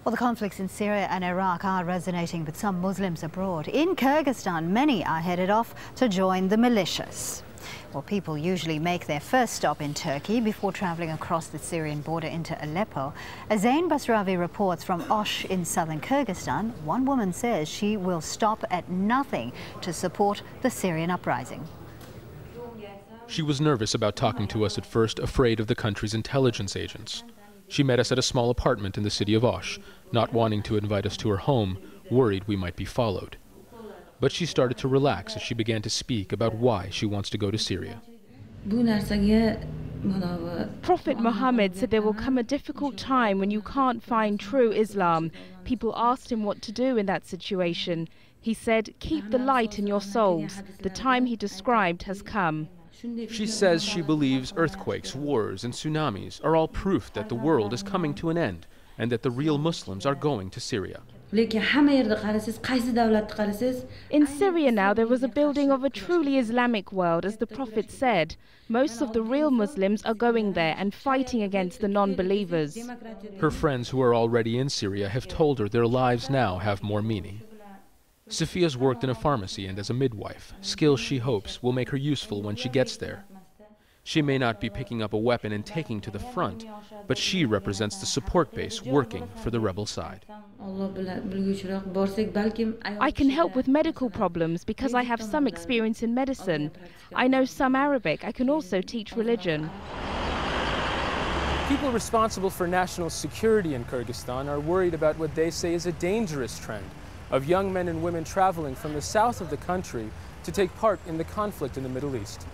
Well, the conflicts in Syria and Iraq are resonating with some Muslims abroad. In Kyrgyzstan, many are headed off to join the militias. Well, people usually make their first stop in Turkey before travelling across the Syrian border into Aleppo. As Zain Basravi reports from Osh in southern Kyrgyzstan, one woman says she will stop at nothing to support the Syrian uprising. She was nervous about talking to us at first, afraid of the country's intelligence agents. She met us at a small apartment in the city of Osh, not wanting to invite us to her home, worried we might be followed. But she started to relax as she began to speak about why she wants to go to Syria. Prophet Muhammad said there will come a difficult time when you can't find true Islam. People asked him what to do in that situation. He said, "Keep the light in your souls. The time he described has come." She says she believes earthquakes, wars, and tsunamis are all proof that the world is coming to an end and that the real Muslims are going to Syria. In Syria now there was a building of a truly Islamic world, as the Prophet said. Most of the real Muslims are going there and fighting against the non-believers. Her friends who are already in Syria have told her their lives now have more meaning. Sofia's worked in a pharmacy and as a midwife, skills she hopes will make her useful when she gets there. She may not be picking up a weapon and taking to the front, but she represents the support base working for the rebel side. I can help with medical problems because I have some experience in medicine. I know some Arabic. I can also teach religion. People responsible for national security in Kyrgyzstan are worried about what they say is a dangerous trend of young men and women traveling from the south of the country to take part in the conflict in the Middle East.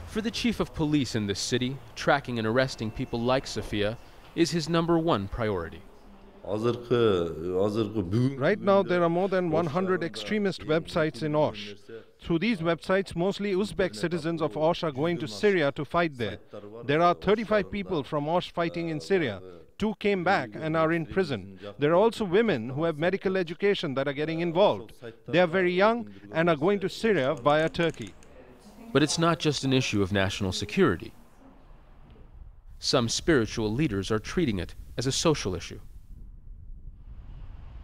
For the chief of police in this city, tracking and arresting people like Sofia is his #1 priority. Right now, there are more than 100 extremist websites in Osh. Through these websites, mostly Uzbek citizens of Osh are going to Syria to fight there. There are 35 people from Osh fighting in Syria. 2 came back and are in prison. There are also women who have medical education that are getting involved. They are very young and are going to Syria via Turkey. But it's not just an issue of national security. Some spiritual leaders are treating it as a social issue.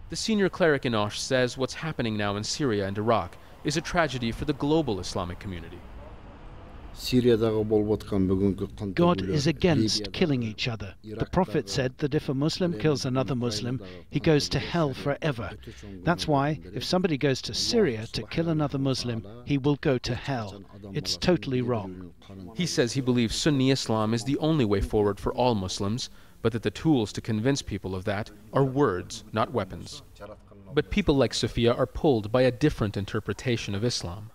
The senior cleric in Osh says what's happening now in Syria and Iraq is a tragedy for the global Islamic community. God is against killing each other. The Prophet said that if a Muslim kills another Muslim, he goes to hell forever. That's why, if somebody goes to Syria to kill another Muslim, he will go to hell. It's totally wrong. He says he believes Sunni Islam is the only way forward for all Muslims, but that the tools to convince people of that are words, not weapons. But people like Sofia are pulled by a different interpretation of Islam.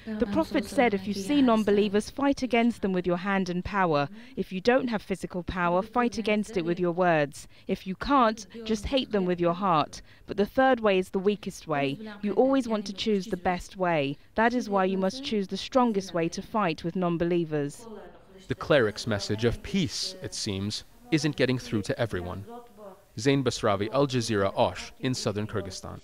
The Prophet said if you see non-believers, fight against them with your hand and power. If you don't have physical power, fight against it with your words. If you can't, just hate them with your heart. But the third way is the weakest way. You always want to choose the best way. That is why you must choose the strongest way to fight with non-believers. The cleric's message of peace, it seems, isn't getting through to everyone. Zain Basravi, Al Jazeera, Osh, in southern Kyrgyzstan.